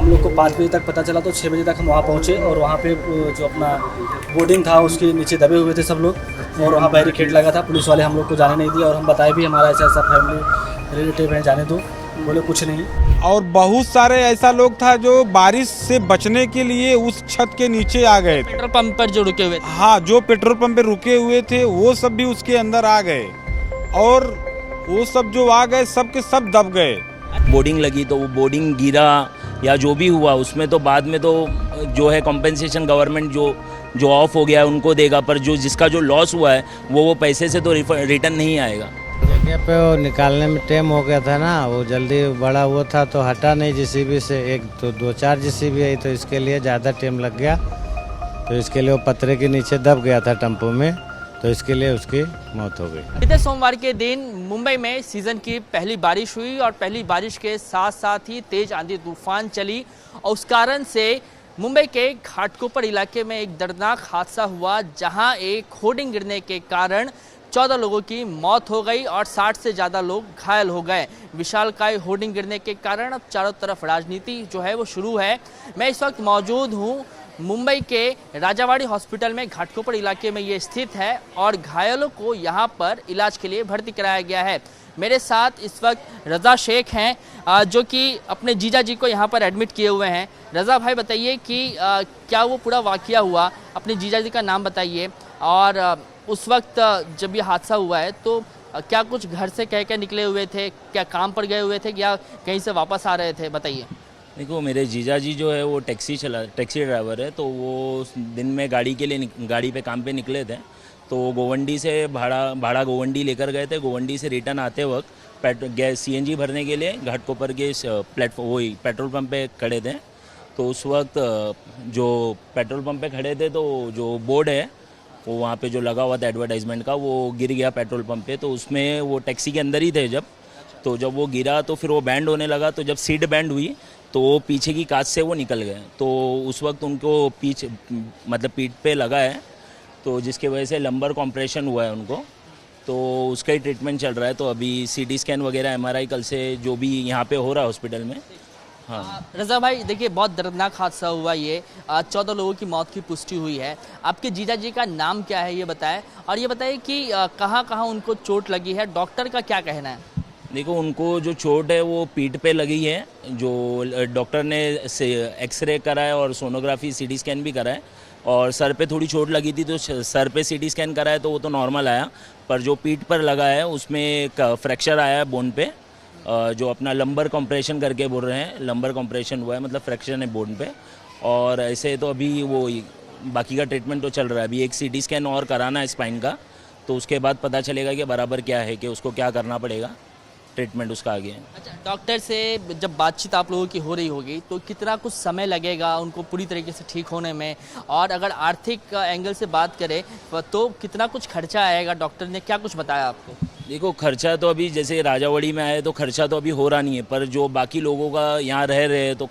हम लोग को 5 बजे तक पता चला, तो 6 बजे तक हम वहाँ पहुँचे और वहाँ पे जो अपना बोर्डिंग था उसके नीचे दबे हुए थे सब लोग, और वहाँ बैरिकेड लगा था। पुलिस वाले हम लोग को जाने नहीं दिया, और हम बताए भी हमारा ऐसा ऐसा फैमिली रिलेटिव है, जाने दो। बोले कुछ नहीं। और बहुत सारे ऐसा लोग था जो बारिश से बचने के लिए उस छत के नीचे आ गए थे। पेट्रोल पंप पर जो रुके हुए थे, हाँ, जो पेट्रोल पंप पे रुके हुए थे वो सब भी उसके अंदर आ गए, और वो सब जो आ गए सब के सब दब गए। बोर्डिंग लगी तो वो बोर्डिंग गिरा या जो भी हुआ उसमें तो बाद में तो जो है कॉम्पेंसेशन गवर्नमेंट जो ऑफ हो गया है उनको देगा, पर जो जिसका जो लॉस हुआ है वो पैसे से तो रिटर्न नहीं आएगा। जगह पे वो निकालने में टाइम हो गया था ना, वो जल्दी बड़ा हुआ था तो हटा नहीं जेसीबी से, एक तो 2-4 जेसीबी आई तो इसके लिए ज़्यादा टाइम लग गया, तो इसके लिए वो पत्थर के नीचे दब गया था टेम्पो में, तो इसके लिए उसकी मौत हो गई। बीते सोमवार के दिन मुंबई में सीजन की पहली बारिश हुई और पहली बारिश के साथ साथ ही तेज आंधी तूफान चली, और उस कारण से मुंबई के घाटकोपर इलाके में एक दर्दनाक हादसा हुआ, जहां एक होर्डिंग गिरने के कारण 14 लोगों की मौत हो गई और 60 से ज़्यादा लोग घायल हो गए। विशालकाय होर्डिंग गिरने के कारण अब चारों तरफ राजनीति जो है वो शुरू है। मैं इस वक्त मौजूद हूँ मुंबई के राजावाड़ी हॉस्पिटल में, घाटकोपर इलाके में ये स्थित है, और घायलों को यहाँ पर इलाज के लिए भर्ती कराया गया है। मेरे साथ इस वक्त रज़ा शेख हैं जो कि अपने जीजा जी को यहाँ पर एडमिट किए हुए हैं। रज़ा भाई बताइए कि क्या वो पूरा वाक़या हुआ, अपने जीजा जी का नाम बताइए, और उस वक्त जब ये हादसा हुआ है तो क्या कुछ घर से कह के निकले हुए थे, क्या काम पर गए हुए थे या कहीं से वापस आ रहे थे, बताइए। देखो, मेरे जीजा जी जो है वो टैक्सी ड्राइवर है, तो वो दिन में गाड़ी पे काम पे निकले थे, तो गोवंडी से भाड़ा गोवंडी लेकर गए थे। गोवंडी से रिटर्न आते वक्त गैस सीएनजी भरने के लिए घाटकोपर के प्लेटफॉर्म वही पेट्रोल पंप पे खड़े थे। तो उस वक्त जो पेट्रोल पंप पे खड़े थे तो जो बोर्ड है वो वहाँ पे जो लगा हुआ था एडवर्टाइजमेंट का, वो गिर गया पेट्रोल पंप पे। तो उसमें वो टैक्सी के अंदर ही थे जब वो गिरा तो फिर वो बैंड होने लगा, तो जब सीट बैंड हुई तो वो पीछे की कांच से वो निकल गए। तो उस वक्त उनको पीठ पे लगा है, तो जिसके वजह से लंबर कॉम्प्रेशन हुआ है उनको, तो उसका ही ट्रीटमेंट चल रहा है। तो अभी सीटी स्कैन वगैरह एमआरआई कल से जो भी यहाँ पे हो रहा है हॉस्पिटल में। हाँ रज़ा भाई देखिए, बहुत दर्दनाक हादसा हुआ ये, 14 लोगों की मौत की पुष्टि हुई है। आपके जीजा जी का नाम क्या है ये बताएं, और ये बताएं कि कहाँ कहाँ उनको चोट लगी है, डॉक्टर का क्या कहना है। देखो, उनको जो चोट है वो पीठ पे लगी है, जो डॉक्टर ने एक्सरे कराया और सोनोग्राफी सीटी स्कैन भी कराया, और सर पे थोड़ी चोट लगी थी तो सर पे सीटी स्कैन कराया तो वो तो नॉर्मल आया, पर जो पीठ पर लगा है उसमें एक फ्रैक्चर आया है बोन पे, जो अपना लंबर कंप्रेशन करके बोल रहे हैं, लंबर कंप्रेशन हुआ है, मतलब फ्रैक्चर है बोन पे। और ऐसे तो अभी वो बाकी का ट्रीटमेंट तो चल रहा है। अभी एक सीटी स्कैन और कराना है स्पाइन का, तो उसके बाद पता चलेगा कि बराबर क्या है, कि उसको क्या करना पड़ेगा, ट्रीटमेंट उसका आगे है। अच्छा, डॉक्टर से जब बातचीत आप लोगों की हो रही होगी तो कितना कुछ समय लगेगा उनको पूरी तरीके से ठीक होने में, और अगर आर्थिक एंगल से बात करें तो कितना कुछ खर्चा आएगा, डॉक्टर ने क्या कुछ बताया आपको। देखो, खर्चा तो अभी जैसे राजावाड़ी में आए तो खर्चा तो अभी हो रहा नहीं है, पर जो बाकी लोगों का यहाँ रह रहे हैं तो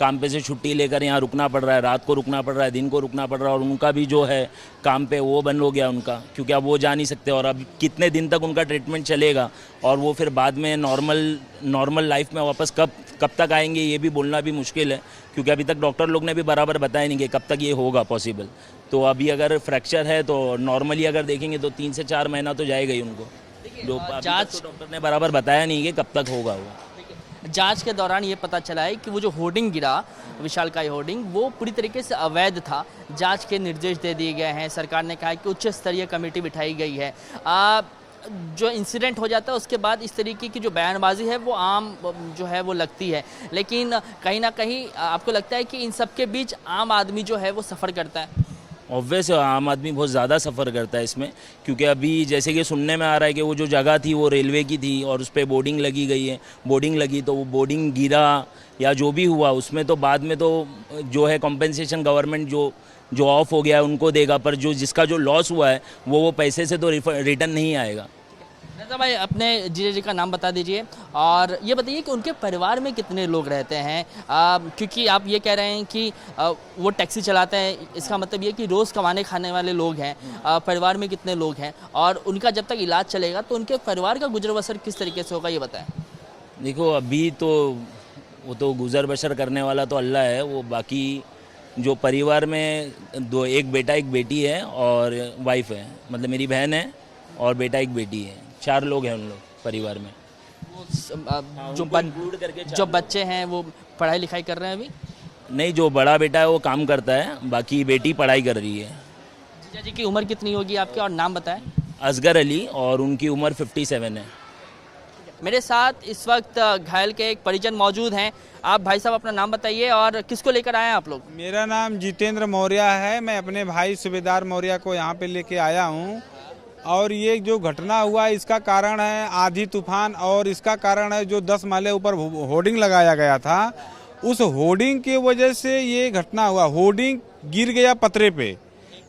काम पे से छुट्टी लेकर यहाँ रुकना पड़ रहा है, रात को रुकना पड़ रहा है, दिन को रुकना पड़ रहा है, और उनका भी जो है काम पे वो बंद हो गया उनका, क्योंकि अब वो जा नहीं सकते, और अब कितने दिन तक उनका ट्रीटमेंट चलेगा, और वो फिर बाद में नॉर्मल लाइफ में वापस कब तक आएंगे ये भी बोलना भी मुश्किल है, क्योंकि अभी तक डॉक्टर लोग ने भी बराबर बताया नहीं कि कब तक ये होगा पॉसिबल। तो अभी अगर फ्रैक्चर है तो नॉर्मली अगर देखेंगे तो 3 से 4 महीना तो जाएगा ही उनको। जांच डॉक्टर ने बराबर बताया नहीं कि कब तक होगा वो। जांच के दौरान ये पता चला है कि वो जो होर्डिंग गिरा, विशालकाय होर्डिंग, वो पूरी तरीके से अवैध था। जांच के निर्देश दे दिए गए हैं, सरकार ने कहा है कि उच्च स्तरीय कमेटी बिठाई गई है। जो इंसिडेंट हो जाता है उसके बाद इस तरीके की जो बयानबाजी है वो आम जो है वो लगती है, लेकिन कहीं ना कहीं आपको लगता है कि इन सब के बीच आम आदमी जो है वो सफ़र करता है। ऑब्वियस आम आदमी बहुत ज़्यादा सफ़र करता है इसमें, क्योंकि अभी जैसे कि सुनने में आ रहा है कि वो जो जगह थी वो रेलवे की थी और उस पर बोर्डिंग लगी गई है, बोर्डिंग लगी तो वो बोर्डिंग गिरा या जो भी हुआ उसमें तो बाद में तो जो है कॉम्पेंसेशन गवर्नमेंट जो ऑफ हो गया है उनको देगा, पर जो जिसका जो लॉस हुआ है वो पैसे से तो रिटर्न नहीं आएगा। रज़ा भाई, अपने जीजा जी का नाम बता दीजिए, और ये बताइए कि उनके परिवार में कितने लोग रहते हैं, क्योंकि आप ये कह रहे हैं कि वो टैक्सी चलाते हैं, इसका मतलब ये कि रोज़ कमाने खाने वाले लोग हैं। परिवार में कितने लोग हैं और उनका जब तक इलाज चलेगा तो उनके परिवार का गुजर बसर किस तरीके से होगा, ये बताएं। देखो, अभी तो वो तो गुजर बसर करने वाला तो अल्लाह है, वो बाकी जो परिवार में एक बेटा एक बेटी है और वाइफ है, मतलब मेरी बहन है और बेटा एक बेटी है, 4 लोग हैं उन लोग परिवार में। जो बच्चे हैं वो पढ़ाई लिखाई कर रहे हैं अभी? नहीं, जो बड़ा बेटा है वो काम करता है, बाकी बेटी पढ़ाई कर रही है। जीजा जी की उम्र कितनी होगी आपकी और नाम बताएं? असगर अली और उनकी उम्र 57 है। मेरे साथ इस वक्त घायल के एक परिजन मौजूद हैं। आप भाई साहब अपना नाम बताइए और किसको लेकर आए हैं आप लोग? मेरा नाम जितेंद्र मौर्य है। मैं अपने भाई सूबेदार मौर्य को यहाँ पे लेके आया हूँ और ये जो घटना हुआ इसका कारण है आंधी तूफान और इसका कारण है जो 10 माले ऊपर होर्डिंग लगाया गया था, उस होर्डिंग की वजह से ये घटना हुआ। होर्डिंग गिर गया पतरे पे,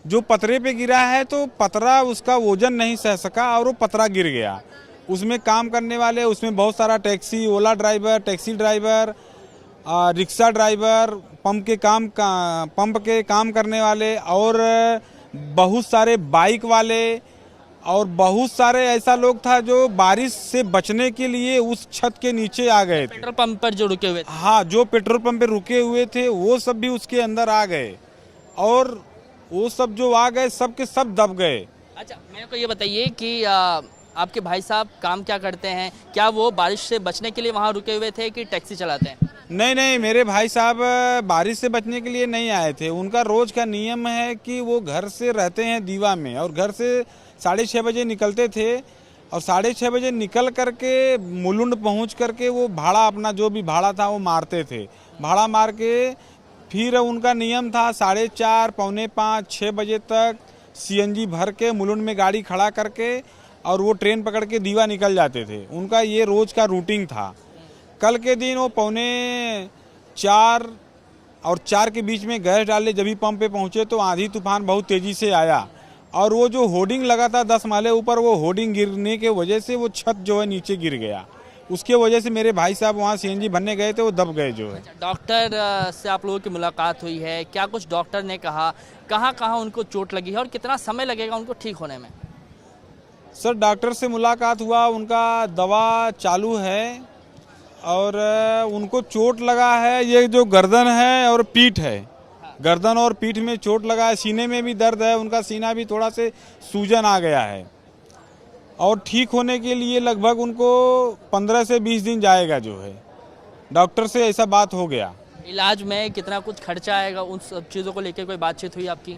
जो पतरे पे गिरा है तो पतरा उसका वजन नहीं सह सका और वो पतरा गिर गया। उसमें काम करने वाले, उसमें बहुत सारा taxi, Ola driver, taxi driver, rickshaw driver, pump के काम करने वाले और बहुत सारे बाइक वाले और बहुत सारे ऐसा लोग था जो बारिश से बचने के लिए उस छत के नीचे आ गए थे। पेट्रोल पंप पर जो रुके हुए थे? हाँ, जो पेट्रोल पंप पे रुके हुए थे वो सब भी उसके अंदर आ गए और वो सब जो आ गए सब के सब दब गए। अच्छा, मेरे को ये बताइए कि आपके भाई साहब काम क्या करते हैं? क्या वो बारिश से बचने के लिए वहाँ रुके हुए थे कि टैक्सी चलाते हैं? नहीं, मेरे भाई साहब बारिश से बचने के लिए नहीं आए थे। उनका रोज का नियम है कि वो घर से रहते हैं दीवा में और घर से 6:30 बजे निकलते थे और 6:30 बजे निकल करके मुलुंड पहुंच करके वो भाड़ा, अपना जो भी भाड़ा था वो मारते थे। भाड़ा मार के फिर उनका नियम था 4:30, 4:45, 6 बजे तक CNG भर के मुलुंड में गाड़ी खड़ा करके और वो ट्रेन पकड़ के दीवा निकल जाते थे। उनका ये रोज का रूटीन था। कल के दिन वो 4:45 और 4 के बीच में गैस डाले, जब भी पंप पे पहुंचे तो आंधी तूफान बहुत तेजी से आया और वो जो होर्डिंग लगा था 10 माले ऊपर, वो होर्डिंग गिरने के वजह से वो छत जो है नीचे गिर गया। उसके वजह से मेरे भाई साहब वहाँ CNG भरने गए थे, वो दब गए जो है। डॉक्टर से आप लोगों की मुलाकात हुई है, क्या कुछ डॉक्टर ने कहा? कहाँ कहाँ उनको चोट लगी है और कितना समय लगेगा उनको ठीक होने में? सर, डॉक्टर से मुलाकात हुआ, उनका दवा चालू है और उनको चोट लगा है, ये जो गर्दन है और पीठ है, गर्दन और पीठ में चोट लगा है। सीने में भी दर्द है, उनका सीना भी थोड़ा से सूजन आ गया है और ठीक होने के लिए लगभग उनको 15 से 20 दिन जाएगा जो है। डॉक्टर से ऐसा बात हो गया। इलाज में कितना कुछ खर्चा आएगा, उन सब चीज़ों को लेकर कोई बातचीत हुई आपकी?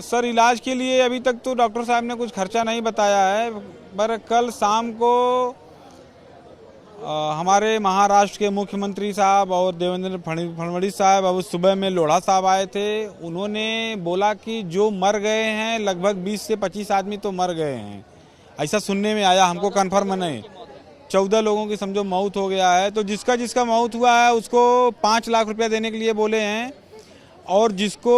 सर, इलाज के लिए अभी तक तो डॉक्टर साहब ने कुछ खर्चा नहीं बताया है, पर कल शाम को हमारे महाराष्ट्र के मुख्यमंत्री साहब और देवेंद्र फडणवीस साहब और सुबह में लोढ़ा साहब आए थे। उन्होंने बोला कि जो मर गए हैं लगभग 20 से 25 आदमी तो मर गए हैं, ऐसा सुनने में आया, हमको कंफर्म नहीं। 14 लोगों की समझो मौत हो गया है। तो जिसका मौत हुआ है उसको 5 लाख रुपया देने के लिए बोले हैं और जिसको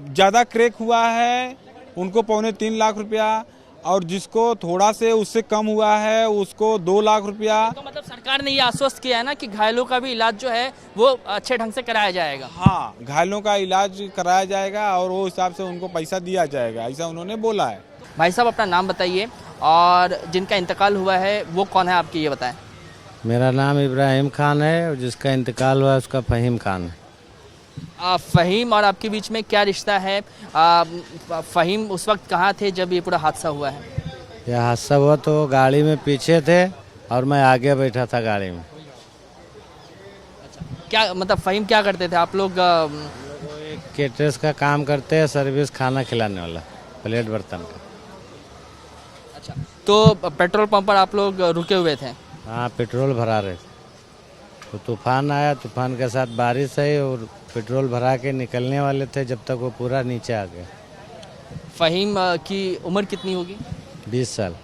ज़्यादा क्रैक हुआ है उनको 2.25 लाख रुपया और जिसको थोड़ा से उससे कम हुआ है उसको 2 लाख रुपया। तो मतलब सरकार ने ये आश्वस्त किया है ना कि घायलों का भी इलाज जो है वो अच्छे ढंग से कराया जाएगा? हाँ, घायलों का इलाज कराया जाएगा और वो हिसाब से उनको पैसा दिया जाएगा, ऐसा उन्होंने बोला है। भाई साहब अपना नाम बताइए और जिनका इंतकाल हुआ है वो कौन है आपकी, ये बताएं। मेरा नाम इब्राहिम खान है और जिसका इंतकाल हुआ उसका फ़हीम खान है। फ़हीम और आपके बीच में क्या रिश्ता है? फ़हीम उस वक्त कहाँ थे जब ये पूरा हादसा हुआ है? यह हादसा हुआ तो गाड़ी में पीछे थे और मैं आगे बैठा था गाड़ी में। क्या मतलब फ़हीम क्या करते थे आप लोग? वो एक केटरर्स का काम करते हैं, सर्विस, खाना खिलाने वाला, प्लेट बर्तन का। अच्छा, तो पेट्रोल पंप पर आप लोग रुके हुए थे? हाँ, पेट्रोल भरा रहे थे तो तूफान आया, तूफान के साथ बारिश आई और पेट्रोल भरा के निकलने वाले थे जब तक वो पूरा नीचे आ गया। फ़हीम की उम्र कितनी होगी? 20 साल।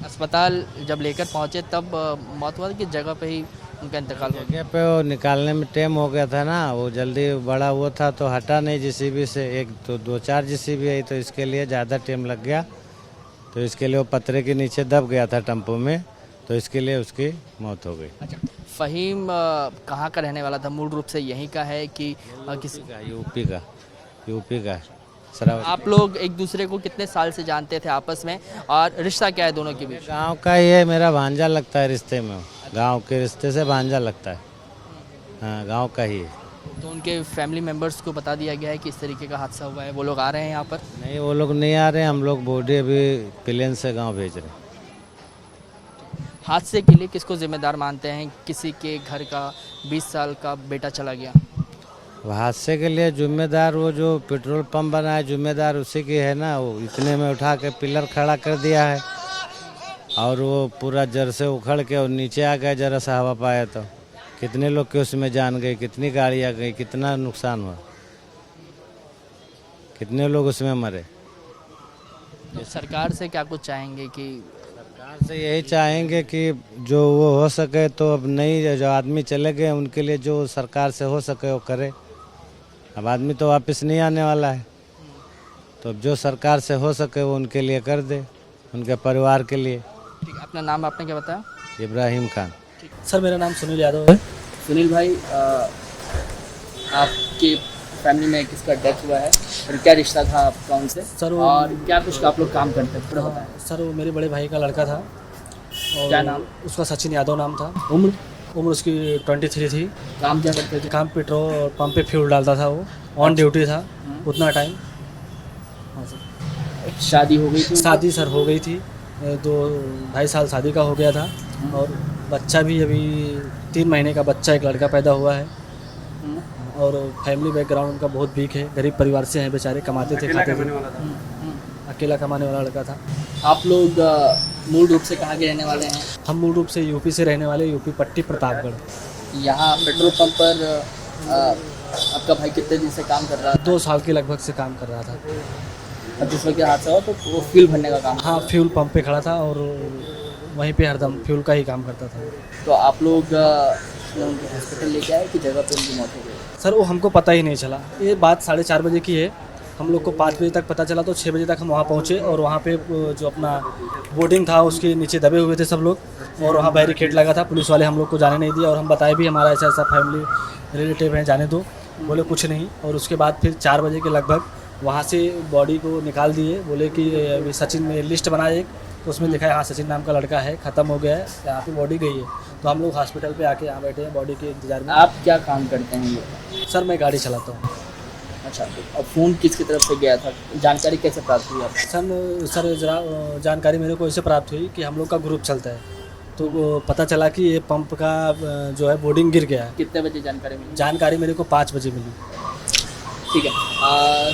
अस्पताल जब लेकर पहुंचे तब मौत हुआ कि जगह पे ही उनका इंतकाल हो गया? जगह पे वो निकालने में टाइम हो गया था ना, वो जल्दी बड़ा वो था तो हटा नहीं JCB से। एक तो 2-4 JCB आई तो इसके लिए ज़्यादा टाइम लग गया, तो इसके लिए वो पतरे के नीचे दब गया था टेम्पो में, तो इसके लिए उसकी मौत हो गई। अच्छा, फ़हीम कहाँ का रहने वाला था? मूल रूप से यहीं का है कि किसी यूपी का है। श्रावस्ती। आप लोग एक दूसरे को कितने साल से जानते थे आपस में, और रिश्ता क्या है दोनों के बीच? गांव का ही है, मेरा भांजा लगता है रिश्ते में, गांव के रिश्ते से भांजा लगता है। हाँ, गांव का ही है। तो उनके फैमिली मेंबर्स को बता दिया गया है कि इस तरीके का हादसा हुआ है, वो लोग आ रहे हैं यहाँ पर? नहीं, वो लोग नहीं आ रहे, हम लोग बॉडी अभी प्लेन से गांव भेज रहे हैं। हादसे के लिए किसको जिम्मेदार मानते हैं? किसी के घर का 20 साल का बेटा चला गया। हादसे के लिए जिम्मेदार वो जो पेट्रोल पंप बना है, जिम्मेदार उसी की है ना। वो इतने में उठा के पिलर खड़ा कर दिया है और वो पूरा जड़ से उखड़ के और नीचे आ गया, जरा सा हवा पाया तो कितने लोग के उसमें जान गई, कितनी गाड़ियाँ गई, कितना नुकसान हुआ, कितने लोग उसमें मरे। तो सरकार से क्या कुछ चाहेंगे? कि सरकार से यही चाहेंगे कि जो वो हो सके तो अब नहीं, जो आदमी चले गए उनके लिए जो सरकार से हो सके वो करे। अब आदमी तो वापस नहीं आने वाला है, तो अब जो सरकार से हो सके वो उनके लिए कर दे, उनके परिवार के लिए। ठीक, अपना नाम आपने क्या बताया? इब्राहिम खान। सर मेरा नाम सुनील यादव है। सुनील भाई, आपके फैमिली में किसका डेथ हुआ है और क्या रिश्ता था आपका उनसे? सर वो और क्या कुछ आप लोग काम करते थे, थोड़ा बताएं। सर वो मेरे बड़े भाई का लड़का था और क्या नाम? उसका सचिन यादव नाम था। उम्र? उम्र उसकी 23 थी। काम क्या करते थे? काम पेट्रोल और पंप पे फ्यूल डालता था, वो ऑन ड्यूटी था उतना टाइम। हाँ सर। शादी हो गई थी? शादी सर हो गई थी, 2-2.5 साल शादी का हो गया था और बच्चा भी अभी 3 महीने का बच्चा, एक लड़का पैदा हुआ है। और फैमिली बैकग्राउंड उनका बहुत वीक है, गरीब परिवार से हैं बेचारे, कमाते थे खाते थे, अकेला कमाने वाला लड़का था। आप लोग मूल रूप से कहाँ के रहने वाले हैं? हम मूल रूप से यूपी से रहने वाले, यूपी पट्टी प्रतापगढ़। यहाँ पेट्रोल पंप पर आपका भाई कितने दिन से काम कर रहा था? 2 साल के लगभग से काम कर रहा था। और जिस वक्त हादसा हुआ तो वो फ्यूल भरने का काम? हाँ, फ्यूल पंप पे खड़ा था और वहीं पे हरदम फ्यूल का ही काम करता था। तो आप लोग हॉस्पिटल लेके आए कि जगह पे उनकी मौत हो गई? सर वो हमको पता ही नहीं चला, ये बात 4:30 बजे की है। हम लोग को 5 बजे तक पता चला, तो 6 बजे तक हम वहाँ पहुँचे और वहाँ पे जो अपना बोर्डिंग था उसके नीचे दबे हुए थे सब लोग और वहाँ बैरिकेड लगा था। पुलिस वाले हम लोग को जाने नहीं दिया और हम बताए भी हमारा ऐसा ऐसा फैमिली रिलेटिव है, जाने दो। बोले कुछ नहीं। और उसके बाद फिर 4 बजे के लगभग वहाँ से बॉडी को निकाल दिए। बोले कि अभी सचिन ने लिस्ट बनाया एक, तो उसमें लिखा है हाँ सचिन नाम का लड़का है, ख़त्म हो गया है, यहाँ पे बॉडी गई है। तो हम लोग हॉस्पिटल पे आके यहाँ बैठे हैं बॉडी के इंतजार में। आप क्या काम करते हैं ये? सर मैं गाड़ी चलाता हूँ। अच्छा, और फ़ोन किसकी तरफ से गया था? जानकारी कैसे प्राप्त हुई आपको? सर जरा जानकारी मेरे को ऐसे प्राप्त हुई कि हम लोग का ग्रुप चलता है, तो वो पता चला कि ये पंप का जो है बोर्डिंग गिर गया है। कितने बजे जानकारी मिली? जानकारी मेरे को 5 बजे मिली। ठीक है।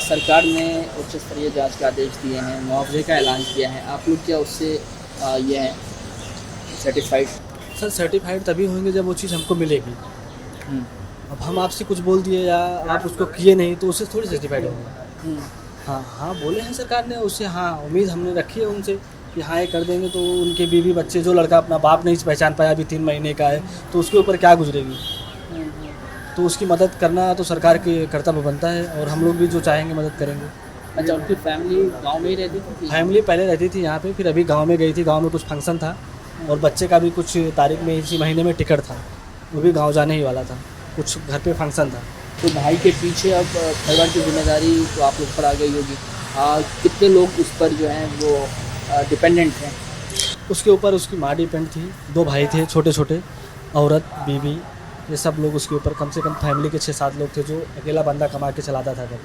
सरकार ने उच्च स्तरीय जांच के आदेश दिए हैं, मुआवजे का ऐलान किया है, आप लोग क्या उससे ये हैं सर्टिफाइड? सर सर्टिफाइड तभी होंगे जब वो चीज़ हमको मिलेगी। अब हम आपसे कुछ बोल दिए या आप उसको किए नहीं तो उससे थोड़ी सर्टिफाइड होंगे। हाँ बोले हैं सरकार ने, उससे हाँ उम्मीद हमने रखी है उनसे कि हाँ ये कर देंगे। तो उनके बीवी बच्चे, जो लड़का अपना बाप नहीं पहचान पाया, अभी 3 महीने का है, तो उसके ऊपर क्या गुजरेगी। तो उसकी मदद करना तो सरकार की कर्तव्य बनता है और हम लोग भी जो चाहेंगे मदद करेंगे। अच्छा, उनकी फैमिली गांव में ही रहती थी? फैमिली पहले रहती थी यहाँ पे, फिर अभी गांव में गई थी, गांव में कुछ फंक्शन था और बच्चे का भी कुछ तारीख में इसी महीने में टिकट था, वो भी गांव जाने ही वाला था, कुछ घर पे फंक्शन था। तो भाई के पीछे अब परिवार की जिम्मेदारी तो आप लोग पर आ गई होगी। कितने लोग उस पर जो हैं वो डिपेंडेंट हैं? उसके ऊपर उसकी माँ डिपेंड थी, 2 भाई थे छोटे छोटे, औरत बीवी, ये सब लोग उसके ऊपर, कम से कम फैमिली के 6-7 लोग थे जो अकेला बंदा कमा के चलाता था घर।